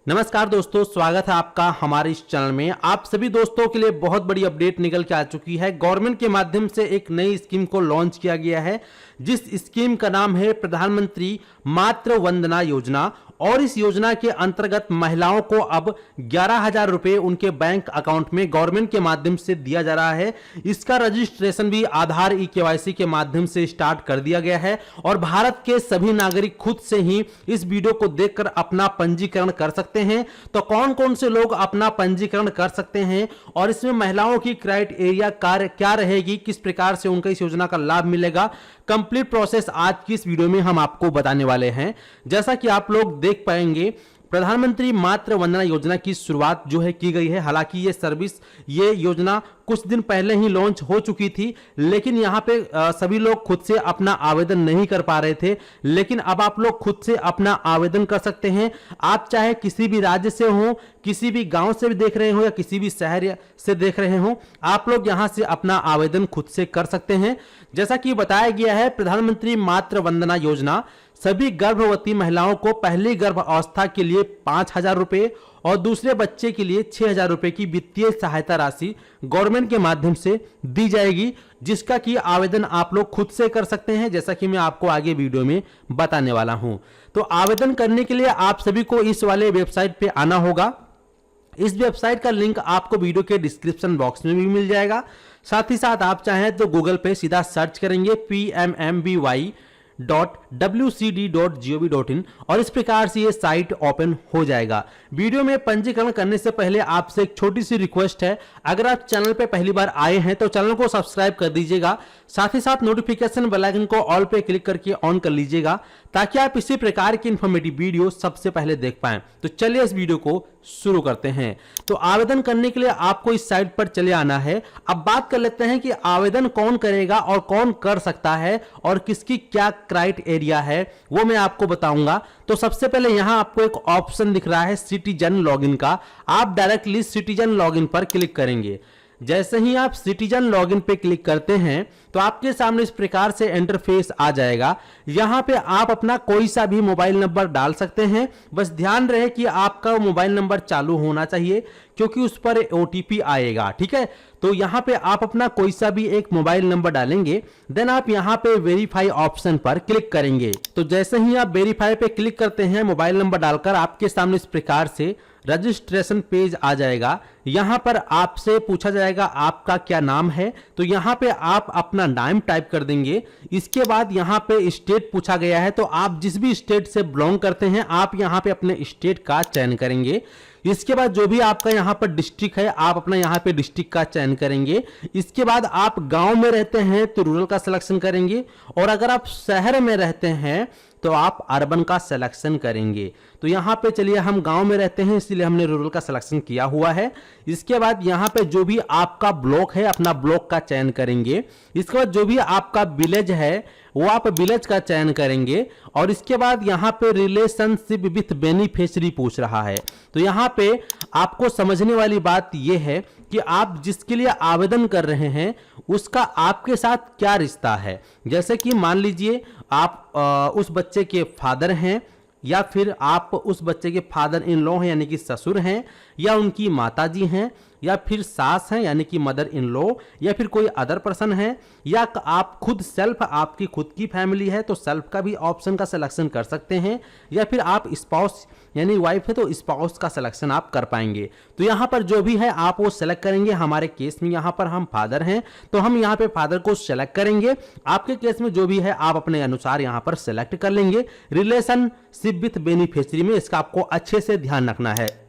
नमस्कार दोस्तों, स्वागत है आपका हमारे इस चैनल में। आप सभी दोस्तों के लिए बहुत बड़ी अपडेट निकल के आ चुकी है। गवर्नमेंट के माध्यम से एक नई स्कीम को लॉन्च किया गया है, जिस स्कीम का नाम है प्रधानमंत्री मातृ वंदना योजना। और इस योजना के अंतर्गत महिलाओं को अब 11,000 रुपए उनके बैंक अकाउंट में गवर्नमेंट के माध्यम से दिया जा रहा है। इसका रजिस्ट्रेशन भी आधार ई-केवाईसी के माध्यम से स्टार्ट कर दिया गया है और भारत के सभी नागरिक खुद से ही इस वीडियो को देखकर अपना पंजीकरण कर सकते हैं। तो कौन कौन से लोग अपना पंजीकरण कर सकते हैं और इसमें महिलाओं की क्राइटेरिया क्या रहेगी, किस प्रकार से उनका इस योजना का लाभ मिलेगा, कंप्लीट प्रोसेस आज की इस वीडियो में हम आपको बताने वाले हैं। जैसा कि आप लोग देख पाएंगे, प्रधानमंत्री मातृ वंदना योजना की शुरुआत जो है की गई है। हालांकि ये योजना कुछ दिन पहले ही लॉन्च हो चुकी थी, लेकिन यहां पे सभी लोग खुद से अपना आवेदन नहीं कर पा रहे थे। लेकिन अब आप लोग खुद से अपना आवेदन कर सकते हैं। आप चाहे किसी भी राज्य से हो, किसी भी गांव से भी देख रहे हो या किसी भी शहर से देख रहे हो, आप लोग यहां से अपना आवेदन खुद से कर सकते हैं। जैसा कि बताया गया है, प्रधानमंत्री मातृ वंदना योजना सभी गर्भवती महिलाओं को पहली गर्भ अवस्था के लिए 5,000 रुपए और दूसरे बच्चे के लिए 6,000 रुपए की वित्तीय सहायता राशि गवर्नमेंट के माध्यम से दी जाएगी, जिसका कि आवेदन आप लोग खुद से कर सकते हैं, जैसा कि मैं आपको आगे वीडियो में बताने वाला हूं। तो आवेदन करने के लिए आप सभी को इस वाले वेबसाइट पे आना होगा। इस वेबसाइट का लिंक आपको वीडियो के डिस्क्रिप्शन बॉक्स में भी मिल जाएगा। साथ ही साथ आप चाहें तो गूगल पे सीधा सर्च करेंगे pmmby.wcd.gov.in और इस प्रकार से ये साइट ओपन हो जाएगा। वीडियो में पंजीकरण करने से पहले आपसे एक छोटी सी रिक्वेस्ट है, अगर आप चैनल पे पहली बार आए हैं तो चैनल को सब्सक्राइब कर दीजिएगा। साथ ही साथ नोटिफिकेशन बेल आइकन को ऑल पे क्लिक करके ऑन कर लीजिएगा, ताकि आप इसी प्रकार की इंफॉर्मेटिव वीडियो सबसे पहले देख पाएं। तो चलिए इस वीडियो को शुरू करते हैं। तो आवेदन करने के लिए आपको इस साइट पर चले आना है। अब बात कर लेते हैं कि आवेदन कौन करेगा और कौन कर सकता है और किसकी क्या क्राइटेरिया है, वो मैं आपको बताऊंगा। तो सबसे पहले यहां आपको एक ऑप्शन दिख रहा है सिटीजन लॉगिन का। आप डायरेक्टली सिटीजन लॉगिन पर क्लिक करेंगे। जैसे ही आप सिटीजन लॉगिन पे क्लिक करते हैं तो आपके सामने इस प्रकार से इंटरफेस आ जाएगा। यहां पे आप अपना कोई सा भी मोबाइल नंबर डाल सकते हैं। बस ध्यान रहे कि आपका मोबाइल नंबर चालू होना चाहिए, क्योंकि उस पर ओटीपी आएगा। ठीक है, तो यहां पे आप अपना कोई सा भी एक मोबाइल नंबर डालेंगे, देन आप यहां पे वेरीफाई ऑप्शन पर क्लिक करेंगे। तो जैसे ही आप वेरीफाई पे क्लिक करते हैं मोबाइल नंबर डालकर, आपके सामने इस प्रकार से रजिस्ट्रेशन पेज आ जाएगा। यहां पर आपसे पूछा जाएगा आपका क्या नाम है, तो यहां पे आप अपना नाम टाइप कर देंगे। इसके बाद यहां पे स्टेट पूछा गया है, तो आप जिस भी स्टेट से बिलोंग करते हैं आप यहां पे अपने स्टेट का चयन करेंगे। इसके बाद जो भी आपका यहां पर डिस्ट्रिक्ट है, आप अपना यहां पे डिस्ट्रिक्ट का चयन करेंगे। इसके बाद आप गांव में रहते हैं तो रूरल का सिलेक्शन करेंगे, और अगर आप शहर में रहते हैं तो आप अर्बन का सिलेक्शन करेंगे। तो यहां पे चलिए हम गांव में रहते हैं, इसलिए हमने रूरल का सिलेक्शन किया हुआ है। इसके बाद यहां पे जो भी आपका ब्लॉक है, अपना ब्लॉक का चयन करेंगे। इसके बाद जो भी आपका विलेज है वो आप विलेज का चयन करेंगे। और इसके बाद यहां पे रिलेशनशिप विथ बेनिफिशियरी पूछ रहा है। तो यहां पे आपको समझने वाली बात यह है कि आप जिसके लिए आवेदन कर रहे हैं उसका आपके साथ क्या रिश्ता है। जैसे कि मान लीजिए आप उस बच्चे के फादर हैं, या फिर आप उस बच्चे के फादर इन लॉ हैं यानी कि ससुर हैं, या उनकी माताजी हैं, या फिर सास हैं यानी कि मदर इन लॉ, या फिर कोई अदर पर्सन है, या आप खुद सेल्फ, आपकी खुद की फैमिली है तो सेल्फ का भी ऑप्शन का सिलेक्शन कर सकते हैं, या फिर आप स्पाउस यानी वाइफ है तो स्पाउस का सिलेक्शन आप कर पाएंगे। तो यहां पर जो भी है आप वो सेलेक्ट करेंगे। हमारे केस में यहां पर हम फादर हैं तो हम यहां पे फादर को सेलेक्ट करेंगे। आपके केस में जो भी है आप अपने अनुसार यहां पर सेलेक्ट कर लेंगे। रिलेशनशिप विथ बेनिफिशियरी में इसका आपको अच्छे से ध्यान रखना है।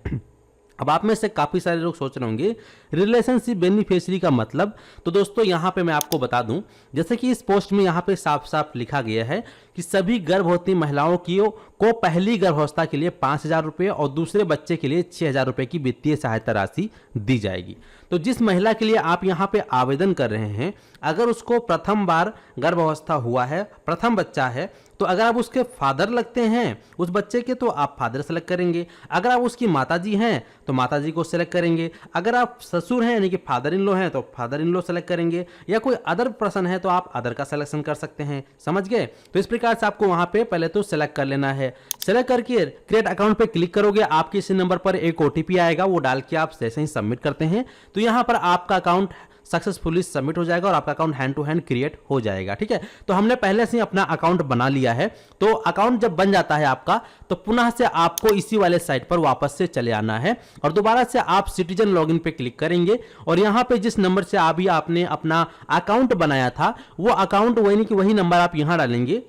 अब आप में से काफी सारे लोग सोच रहे होंगे रिलेशनशिप बेनिफिशियरी का मतलब। तो दोस्तों यहां पे मैं आपको बता दूं, जैसे कि इस पोस्ट में यहां पे साफ साफ लिखा गया है कि सभी गर्भवती महिलाओं को पहली गर्भावस्था के लिए 5,000 रुपए और दूसरे बच्चे के लिए 6,000 रुपए की वित्तीय सहायता राशि दी जाएगी। तो जिस महिला के लिए आप यहां पे आवेदन कर रहे हैं, अगर उसको प्रथम बार गर्भावस्था हुआ है, प्रथम बच्चा है, तो अगर आप उसके फादर लगते हैं उस बच्चे के तो आप फादर सेलेक्ट करेंगे, अगर आप उसकी माताजी हैं तो माताजी को सेलेक्ट करेंगे, अगर आप ससुर हैं यानी कि फादर इन लॉ हैं तो फादर इन लॉ सेलेक्ट करेंगे, या कोई अदर पर्सन है तो आप अदर का सिलेक्शन कर सकते हैं। समझ गए? तो इस प्रकार से आपको वहां पे पहले तो सेलेक्ट कर लेना है। सेलेक्ट करके क्रिएट अकाउंट पे क्लिक करोगे, आपके इसी नंबर पर एक ओटीपी आएगा, वो डाल के आप जैसे ही सबमिट करते हैं तो यहां पर आपका अकाउंट सक्सेसफुली सबमिट हो जाएगा और आपका account hand to hand create हो जाएगा। ठीक है, तो हमने पहले से ही अपना अकाउंट बना लिया है। तो अकाउंट जब बन जाता है आपका तो पुनः से आपको इसी वाले साइट पर वापस से चले आना है और दोबारा से आप सिटीजन लॉगिन पे क्लिक करेंगे और यहां पे जिस नंबर से अभी आपने अपना अकाउंट बनाया था वो अकाउंट वही नहीं कि वही नंबर आप यहां डालेंगे।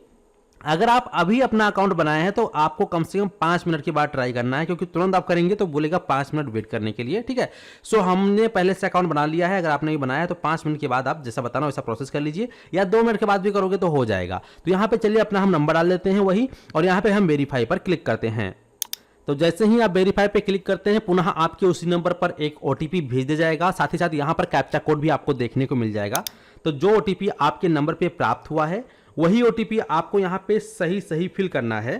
अगर आप अभी अपना अकाउंट बनाए हैं तो आपको कम से कम 5 मिनट के बाद ट्राई करना है, क्योंकि तुरंत आप करेंगे तो बोलेगा 5 मिनट वेट करने के लिए। ठीक है, सो हमने पहले से अकाउंट बना लिया है, अगर आपने भी बनाया है तो 5 मिनट के बाद आप जैसा बताना वैसा प्रोसेस कर लीजिए, या 2 मिनट के बाद भी करोगे तो हो जाएगा। तो यहाँ पे चलिए अपना हम नंबर डाल देते हैं वही, और यहाँ पे हम वेरीफाई पर क्लिक करते हैं। तो जैसे ही आप वेरीफाई पे क्लिक करते हैं पुनः आपके उसी नंबर पर एक ओटीपी भेज दिया जाएगा, साथ ही साथ यहाँ पर कैप्चा कोड भी आपको देखने को मिल जाएगा। तो जो ओटीपी आपके नंबर पे प्राप्त हुआ है वही ओटीपी आपको यहाँ पे सही सही फिल करना है,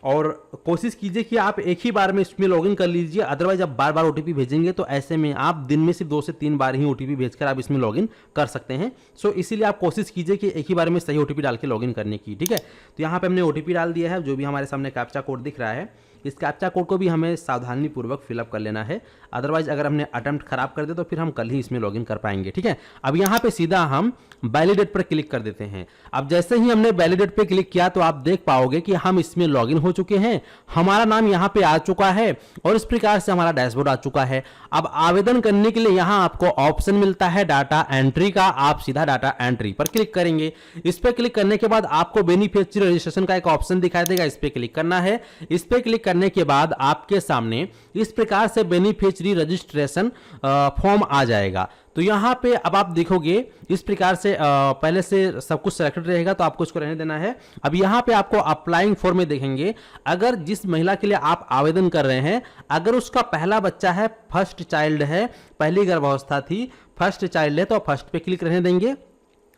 और कोशिश कीजिए कि आप एक ही बार में इसमें लॉगिन कर लीजिए, अदरवाइज आप बार बार ओटीपी भेजेंगे तो ऐसे में आप दिन में सिर्फ 2 से 3 बार ही ओटीपी भेजकर आप इसमें लॉगिन कर सकते हैं। सो इसीलिए आप कोशिश कीजिए कि एक ही बार में सही ओटीपी डाल के लॉगिन करने की। ठीक है, तो यहाँ पे हमने ओटीपी डाल दिया है, जो भी हमारे सामने कैप्चा कोड दिख रहा है इस कैप्चा कोड को भी हमें सावधानी पूर्वक फिलअप कर लेना है, अदरवाइज अगर हमने अटेम्प्ट खराब कर दे तो फिर हम कल ही इसमें लॉगिन कर पाएंगे। ठीक है, अब यहाँ पे सीधा हम वैलिडेट पर क्लिक कर देते हैं। अब जैसे ही हमने वैलिडेट पे क्लिक किया तो आप देख पाओगे कि हम इसमें लॉगिन हो चुके हैं, हमारा नाम यहाँ पे आ चुका है और इस प्रकार से हमारा डैशबोर्ड आ चुका है। अब आवेदन करने के लिए यहाँ आपको ऑप्शन मिलता है डाटा एंट्री का, आप सीधा डाटा एंट्री पर क्लिक करेंगे। इस पर क्लिक करने के बाद आपको बेनिफिशियरी रजिस्ट्रेशन का एक ऑप्शन दिखाई देगा, इस पर क्लिक करना है। इस पर क्लिक करने के बाद आपके सामने इस प्रकार से बेनिफिशियरी रजिस्ट्रेशन फॉर्म आ जाएगा। तो यहां पे अब आप देखोगे इस प्रकार से पहले से सब कुछ सिलेक्टेड रहेगा तो आपको इसको रहने देना है। अब यहां पे आपको अप्लाइंग फॉर में देखेंगे, अगर जिस महिला के लिए आप आवेदन कर रहे हैं अगर उसका पहला बच्चा है, फर्स्ट चाइल्ड है, पहली गर्भावस्था थी, फर्स्ट चाइल्ड है तो फर्स्ट पे क्लिक रहने देंगे,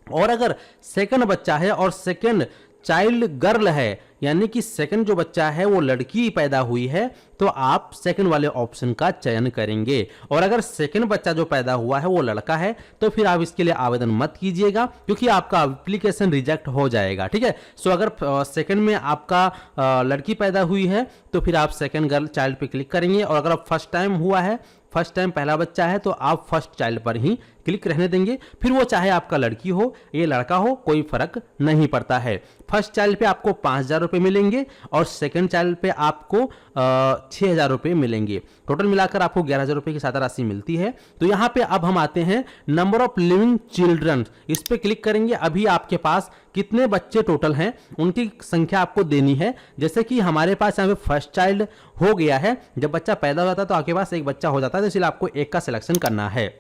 और अगर सेकंड बच्चा है और सेकंड चाइल्ड गर्ल है यानी कि सेकंड जो बच्चा है वो लड़की पैदा हुई है तो आप सेकंड वाले ऑप्शन का चयन करेंगे, और अगर सेकंड बच्चा जो पैदा हुआ है वो लड़का है तो फिर आप इसके लिए आवेदन मत कीजिएगा क्योंकि आपका एप्लीकेशन रिजेक्ट हो जाएगा। ठीक है, सो अगर सेकंड में आपका लड़की पैदा हुई है तो फिर आप सेकंड गर्ल चाइल्ड पे क्लिक करेंगे, और अगर आप फर्स्ट टाइम हुआ है, फर्स्ट टाइम पहला बच्चा है तो आप फर्स्ट चाइल्ड पर ही क्लिक रहने देंगे, फिर वो चाहे आपका लड़की हो ये लड़का हो कोई फर्क नहीं पड़ता है। फर्स्ट चाइल्ड पे आपको 5,000 रुपये मिलेंगे और सेकंड चाइल्ड पे आपको 6,000 रुपये मिलेंगे, टोटल मिलाकर आपको 11,000 रुपये की सादा राशि मिलती है। तो यहाँ पे अब हम आते हैं नंबर ऑफ लिविंग चिल्ड्रन, इस पे क्लिक करेंगे। अभी आपके पास कितने बच्चे टोटल हैं उनकी संख्या आपको देनी है, जैसे कि हमारे पास यहाँ पे फर्स्ट चाइल्ड हो गया है, जब बच्चा पैदा हो जाता है तो आपके पास एक बच्चा हो जाता है, तो इसलिए आपको एक का सिलेक्शन करना है।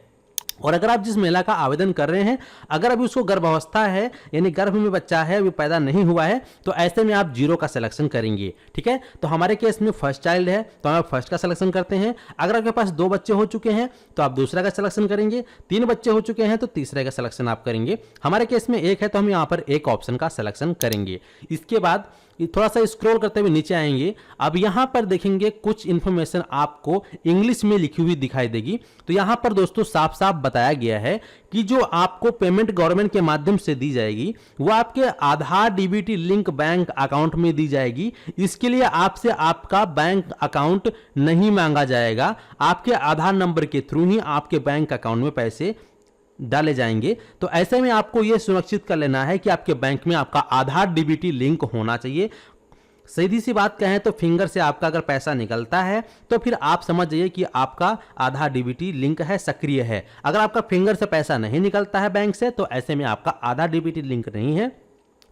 और अगर आप जिस महिला का आवेदन कर रहे हैं अगर अभी उसको गर्भावस्था है यानी गर्भ में बच्चा है अभी पैदा नहीं हुआ है तो ऐसे में आप 0 का सिलेक्शन करेंगे। ठीक है, तो हमारे केस में फर्स्ट चाइल्ड है तो हम फर्स्ट का सिलेक्शन करते हैं। अगर आपके पास 2 बच्चे हो चुके हैं तो आप दूसरा का सिलेक्शन करेंगे, 3 बच्चे हो चुके हैं तो तीसरे का सिलेक्शन आप करेंगे। हमारे केस में 1 है तो हम यहाँ पर एक ऑप्शन का सिलेक्शन करेंगे। इसके बाद थोड़ा सा स्क्रॉल करते हुए नीचे आएंगे, अब यहां पर देखेंगे कुछ इंफॉर्मेशन आपको इंग्लिश में लिखी हुई दिखाई देगी। तो यहां पर दोस्तों साफ साफ बताया गया है कि जो आपको पेमेंट गवर्नमेंट के माध्यम से दी जाएगी वो आपके आधार डीबीटी लिंक बैंक अकाउंट में दी जाएगी। इसके लिए आपसे आपका बैंक अकाउंट नहीं मांगा जाएगा, आपके आधार नंबर के थ्रू ही आपके बैंक अकाउंट में पैसे डाले जाएंगे। तो ऐसे में आपको यह सुनिश्चित कर लेना है कि आपके बैंक में आपका आधार डीबीटी लिंक होना चाहिए। सीधी सी बात कहें तो फिंगर से आपका अगर पैसा निकलता है तो फिर आप समझ जाइए कि आपका आधार डीबीटी लिंक है, सक्रिय है। अगर आपका फिंगर से पैसा नहीं निकलता है बैंक से तो ऐसे में आपका आधार डीबीटी लिंक नहीं है।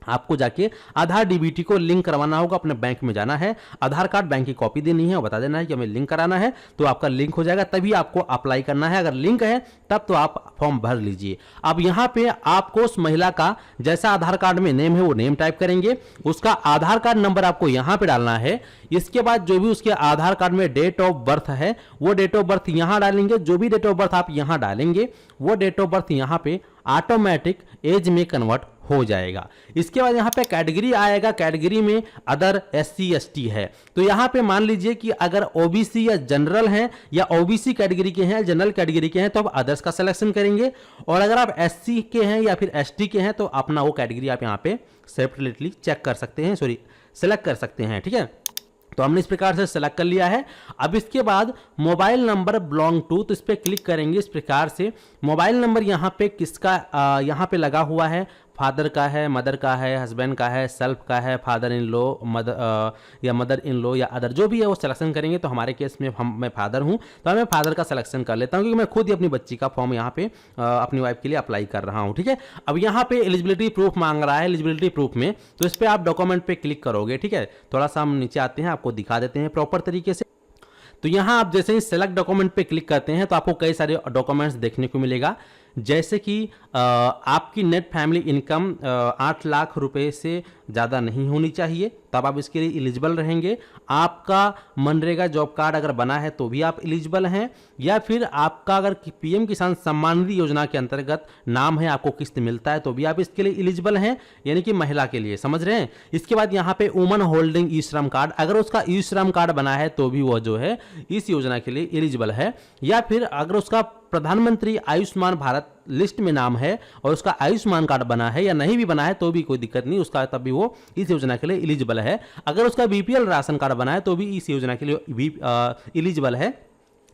आपको जाके आधार डीबीटी को लिंक करवाना होगा, अपने बैंक में जाना है, आधार कार्ड बैंक की कॉपी देनी है और बता देना है कि हमें लिंक कराना है, तो आपका लिंक हो जाएगा, तभी आपको अप्लाई करना है। अगर लिंक है तब तो आप फॉर्म भर लीजिए। अब यहाँ पे आपको उस महिला का जैसा आधार कार्ड में नेम है वो नेम टाइप करेंगे, उसका आधार कार्ड नंबर आपको यहाँ पे डालना है। इसके बाद जो भी उसके आधार कार्ड में डेट ऑफ बर्थ है वो डेट ऑफ बर्थ यहाँ डालेंगे। जो भी डेट ऑफ बर्थ आप यहाँ डालेंगे वो डेट ऑफ बर्थ यहाँ पे ऑटोमेटिक एज में कन्वर्ट हो जाएगा। इसके बाद यहाँ पे कैटेगरी आएगा, कैटेगरी में अदर SC ST है। तो यहाँ पे मान लीजिए कि अगर OBC या जनरल हैं या OBC कैटेगरी के हैं, जनरल कैटेगरी के हैं, तो आप अदर्स का सिलेक्शन करेंगे। और अगर आप SC के हैं या फिर ST के हैं तो अपना वो कैटेगरी आप यहाँ पे सेपरेटली चेक कर सकते हैं, सेलेक्ट कर सकते हैं। ठीक है, तो हमने इस प्रकार से सेलेक्ट कर लिया है। अब इसके बाद मोबाइल नंबर बिलोंग टू, तो इस पर क्लिक करेंगे। इस प्रकार से मोबाइल नंबर यहाँ पे किसका यहाँ पे लगा हुआ है, फादर का है, मदर का है, हस्बैंड का है, सेल्फ का है, फादर इन लॉ, या मदर इन लॉ या अदर जो भी है वो सिलेक्शन करेंगे। तो हमारे केस में मैं फादर हूँ तो मैं फादर का सिलेक्शन कर लेता हूँ, क्योंकि मैं खुद ही अपनी बच्ची का फॉर्म यहाँ पे अपनी वाइफ के लिए अप्लाई कर रहा हूँ। ठीक है, अब यहाँ पे एलिजिबिलिटी प्रूफ मांग रहा है। एलिजिबिलिटी प्रूफ में तो इस पर आप डॉक्यूमेंट पे क्लिक करोगे। ठीक है, थोड़ा सा हम नीचे आते हैं, आपको दिखा देते हैं प्रॉपर तरीके से। तो यहाँ आप जैसे ही सेलेक्ट डॉक्यूमेंट पे क्लिक करते हैं तो आपको कई सारे डॉक्यूमेंट्स देखने को मिलेगा, जैसे कि आपकी नेट फैमिली इनकम 8 लाख रुपए से ज़्यादा नहीं होनी चाहिए, तब आप इसके लिए एलिजिबल रहेंगे। आपका मनरेगा जॉब कार्ड अगर बना है तो भी आप एलिजिबल हैं, या फिर आपका अगर PM किसान सम्मान निधि योजना के अंतर्गत नाम है, आपको किस्त मिलता है तो भी आप इसके लिए एलिजिबल हैं, यानी कि महिला के लिए, समझ रहे हैं। इसके बाद यहाँ पे वुमन होल्डिंग ई श्रम कार्ड, अगर उसका ई श्रम कार्ड बना है तो भी वह जो है इस योजना के लिए एलिजिबल है। या फिर अगर उसका प्रधानमंत्री आयुष्मान भारत लिस्ट में नाम है और उसका आयुष्मान कार्ड बना है या नहीं भी बना है तो भी कोई दिक्कत नहीं, उसका तब भी वो इस योजना के लिए एलिजिबल है। अगर उसका BPL राशन कार्ड बना है तो भी इस योजना के लिए भी एलिजिबल है।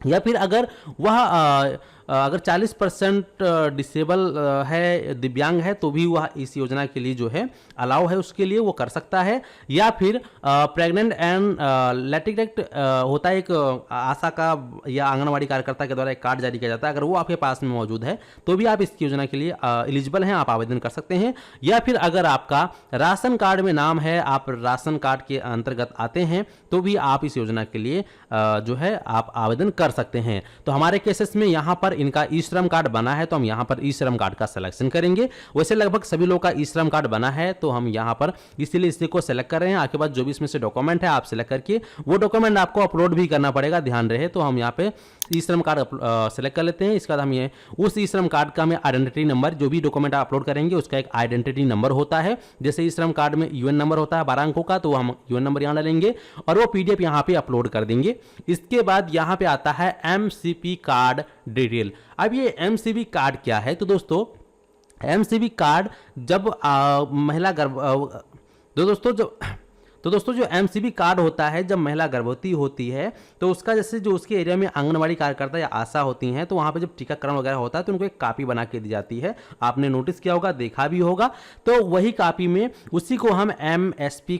या फिर अगर वह अगर 40% डिसेबल है, दिव्यांग है, तो भी वह इस योजना के लिए जो है अलाउ है, उसके लिए वो कर सकता है। या फिर प्रेग्नेंट एंड लैक्टेट होता है एक आशा का या आंगनवाड़ी कार्यकर्ता के द्वारा एक कार्ड जारी किया जाता है, अगर वो आपके पास में मौजूद है तो भी आप इस योजना के लिए एलिजिबल हैं, आप आवेदन कर सकते हैं। या फिर अगर आपका राशन कार्ड में नाम है, आप राशन कार्ड के अंतर्गत आते हैं तो भी आप इस योजना के लिए जो है आप आवेदन कर सकते हैं। तो हमारे केसेस में यहाँ पर इनका ई श्रम कार्ड बना है तो हम यहाँ पर ई श्रम कार्ड का सिलेक्शन करेंगे। वैसे लगभग सभी लोग का ई श्रम कार्ड बना है तो हम यहाँ पर इसीलिए इसी को सेलेक्ट कर रहे हैं। आपके पास जो भी इसमें से डॉक्यूमेंट है आप सेलेक्ट करके वो डॉक्यूमेंट आपको अपलोड भी करना पड़ेगा, ध्यान रहे। तो हम यहाँ पे ई श्रम कार्ड सेलेक्ट कर लेते हैं। इसके बाद हम ये उस ई श्रम कार्ड का हमें आइडेंटिटी नंबर, जो भी डॉक्यूमेंट आप अपलोड करेंगे उसका एक आइडेंटिटी नंबर होता है। जैसे ई श्रम कार्ड में UN नंबर होता है 12 अंकों का, तो हम UN नंबर यहाँ डालेंगे और वो PDF यहाँ पे अपलोड कर देंगे। इसके बाद यहाँ पे आता है MCP कार्ड डिटेल। अब ये MCP कार्ड क्या है? तो दोस्तों MCP कार्ड जब महिला दोस्तों जो MCP कार्ड होता है जब महिला गर्भवती होती है तो उसका जैसे जो उसके एरिया में आंगनवाड़ी कार्यकर्ता या आशा होती हैं तो वहाँ पे जब टीकाकरण वगैरह होता है तो उनको एक कॉपी बना के दी जाती है। आपने नोटिस किया होगा, देखा भी होगा। तो वही कॉपी में उसी को हम MCP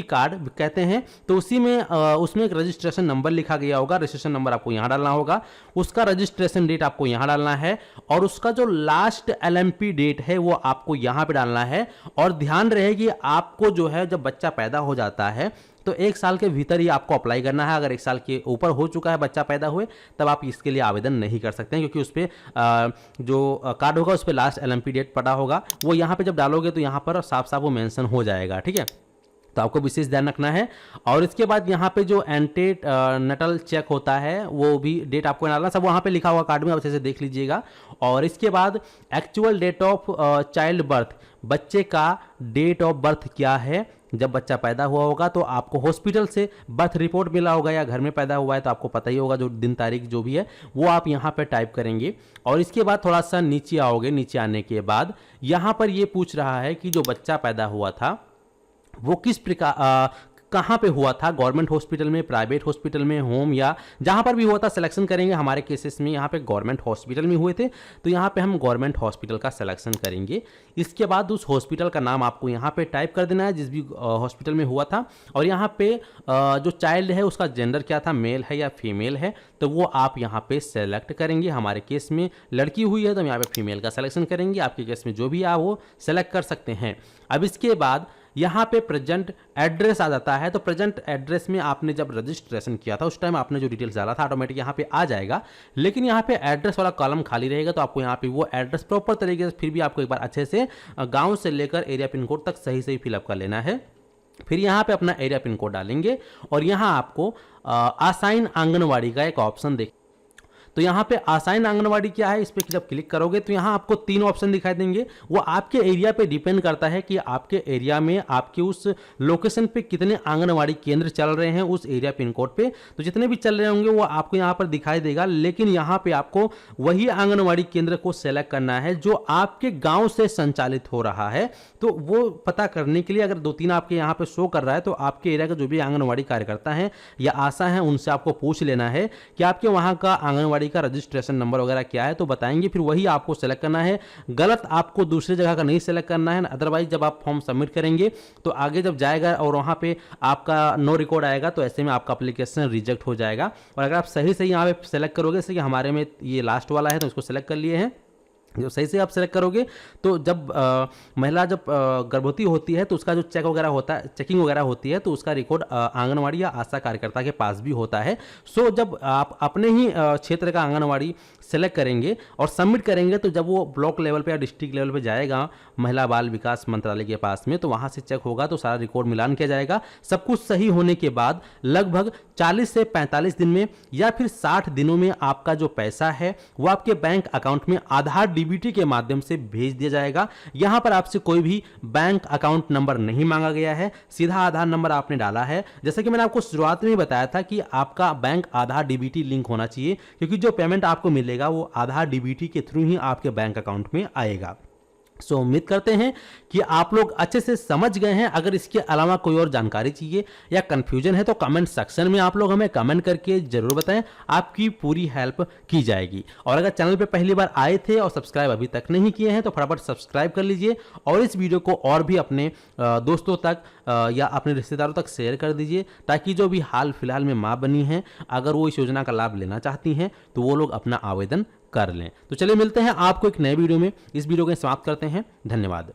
कार्ड कहते हैं। तो उसी में उसमें एक रजिस्ट्रेशन नंबर लिखा गया होगा, रजिस्ट्रेशन नंबर आपको यहाँ डालना होगा, उसका रजिस्ट्रेशन डेट आपको यहाँ डालना है और उसका जो लास्ट LMP डेट है वो आपको यहाँ पे डालना है। और ध्यान रहे कि आपको जो है जब बच्चा पैदा हो जाता है तो 1 साल के भीतर ही आपको अप्लाई करना है। अगर 1 साल के ऊपर हो चुका है बच्चा पैदा हुए तब आप इसके लिए आवेदन नहीं कर सकते हैं, क्योंकि उस पर जो कार्ड होगा उस पर लास्ट LMP डेट पड़ा होगा, वो यहाँ पे जब डालोगे तो यहाँ पर साफ साफ वो मेंशन हो जाएगा। ठीक है, तो आपको विशेष ध्यान रखना है। और इसके बाद यहाँ पे जो एंटीनेटल चेक होता है वो भी डेट आपको डालना, सब वहाँ पे लिखा हुआ कार्ड में, आप अच्छे से देख लीजिएगा। और इसके बाद actual date of childbirth, बच्चे का डेट ऑफ बर्थ क्या है, जब बच्चा पैदा हुआ होगा तो आपको हॉस्पिटल से बर्थ रिपोर्ट मिला होगा या घर में पैदा हुआ है तो आपको पता ही होगा, जो दिन तारीख जो भी है वो आप यहाँ पे टाइप करेंगे। और इसके बाद थोड़ा सा नीचे आओगे, नीचे आने के बाद यहाँ पर ये पूछ रहा है कि जो बच्चा पैदा हुआ था वो किस प्रकार कहाँ पे हुआ था, गवर्नमेंट हॉस्पिटल में, प्राइवेट हॉस्पिटल में, होम या जहाँ पर भी हुआ था सिलेक्शन करेंगे। हमारे केसेस में यहाँ पे गवर्नमेंट हॉस्पिटल में हुए थे तो यहाँ पे हम गवर्नमेंट हॉस्पिटल का सिलेक्शन करेंगे। इसके बाद उस हॉस्पिटल का नाम आपको यहाँ पे टाइप कर देना है जिस भी हॉस्पिटल में हुआ था। और यहाँ पे जो चाइल्ड है उसका जेंडर क्या था, मेल है या फीमेल है, तो वो आप यहाँ पे सेलेक्ट करेंगे। हमारे केस में लड़की हुई है तो हम यहाँ पे फीमेल का सिलेक्शन करेंगे, आपके केस में जो भी आप वो सेलेक्ट कर सकते हैं। अब इसके बाद यहाँ पे प्रेजेंट एड्रेस आ जाता है। तो प्रेजेंट एड्रेस में आपने जब रजिस्ट्रेशन किया था उस टाइम आपने जो डिटेल्स डाला था ऑटोमेटिक यहाँ पे आ जाएगा, लेकिन यहाँ पे एड्रेस वाला कॉलम खाली रहेगा तो आपको यहाँ पे वो एड्रेस प्रॉपर तरीके से फिर भी आपको एक बार अच्छे से गांव से लेकर एरिया पिन कोड तक सही सही फिलअप कर लेना है। फिर यहाँ पे अपना एरिया पिन कोड डालेंगे और यहाँ आपको असाइन आंगनवाड़ी का एक ऑप्शन देख, तो यहाँ पे आसान आंगनवाड़ी क्या है, इस पर जब क्लिक करोगे तो यहाँ आपको 3 ऑप्शन दिखाई देंगे। वो आपके एरिया पे डिपेंड करता है कि आपके एरिया में आपके उस लोकेशन पे कितने आंगनवाड़ी केंद्र चल रहे हैं उस एरिया पिन कोड पे। तो जितने भी चल रहे होंगे वो आपको यहाँ पर दिखाई देगा, लेकिन यहाँ पे आपको वही आंगनवाड़ी केंद्र को सेलेक्ट करना है जो आपके गांव से संचालित हो रहा है। तो वो पता करने के लिए अगर 2-3 आपके यहाँ पे शो कर रहा है तो आपके एरिया का जो भी आंगनवाड़ी कार्यकर्ता हैं या आशा हैं उनसे आपको पूछ लेना है कि आपके वहाँ का आंगनवाड़ी का रजिस्ट्रेशन नंबर वगैरह क्या है, तो बताएंगे, फिर वही आपको सेलेक्ट करना है। गलत आपको दूसरी जगह का नहीं सेलेक्ट करना है। अदरवाइज जब आप फॉर्म सबमिट करेंगे तो आगे जब जाएगा और वहाँ पे आपका नो रिकॉर्ड आएगा तो ऐसे में आपका एप्लीकेशन रिजेक्ट हो जाएगा। और अगर आप सही सही यहाँ पे सेलेक्ट करोगे, जैसे कि हमारे में ये लास्ट वाला है तो इसको सेलेक्ट कर लिए हैं, जो सही से आप सेलेक्ट करोगे तो जब महिला जब गर्भवती होती है तो उसका जो चेक वगैरह होता है, चेकिंग वगैरह होती है, तो उसका रिकॉर्ड आंगनवाड़ी या आशा कार्यकर्ता के पास भी होता है। सो जब आप अपने ही क्षेत्र का आंगनवाड़ी सेलेक्ट करेंगे और सबमिट करेंगे तो जब वो ब्लॉक लेवल पे या डिस्ट्रिक्ट लेवल पे जाएगा महिला बाल विकास मंत्रालय के पास में, तो वहाँ से चेक होगा तो सारा रिकॉर्ड मिलान किया जाएगा। सब कुछ सही होने के बाद लगभग 40 से 45 दिन में या फिर 60 दिनों में आपका जो पैसा है वो आपके बैंक अकाउंट में आधार डीबीटी के माध्यम से भेज दिया जाएगा। यहां पर आपसे कोई भी बैंक अकाउंट नंबर नहीं मांगा गया है, सीधा आधार नंबर आपने डाला है। जैसा कि मैंने आपको शुरुआत में ही बताया था कि आपका बैंक आधार डीबीटी लिंक होना चाहिए, क्योंकि जो पेमेंट आपको मिलेगा वो आधार डीबीटी के थ्रू ही आपके बैंक अकाउंट में आएगा। सो उम्मीद करते हैं कि आप लोग अच्छे से समझ गए हैं। अगर इसके अलावा कोई और जानकारी चाहिए या कंफ्यूजन है तो कमेंट सेक्शन में आप लोग हमें कमेंट करके जरूर बताएं, आपकी पूरी हेल्प की जाएगी। और अगर चैनल पे पहली बार आए थे और सब्सक्राइब अभी तक नहीं किए हैं तो फटाफट सब्सक्राइब कर लीजिए और इस वीडियो को और भी अपने दोस्तों तक या अपने रिश्तेदारों तक शेयर कर दीजिए, ताकि जो भी हाल फिलहाल में माँ बनी हैं अगर वो इस योजना का लाभ लेना चाहती हैं तो वो लोग अपना आवेदन कर लें। तो चलिए मिलते हैं आपको एक नए वीडियो में। इस वीडियो को समाप्त करते हैं। धन्यवाद।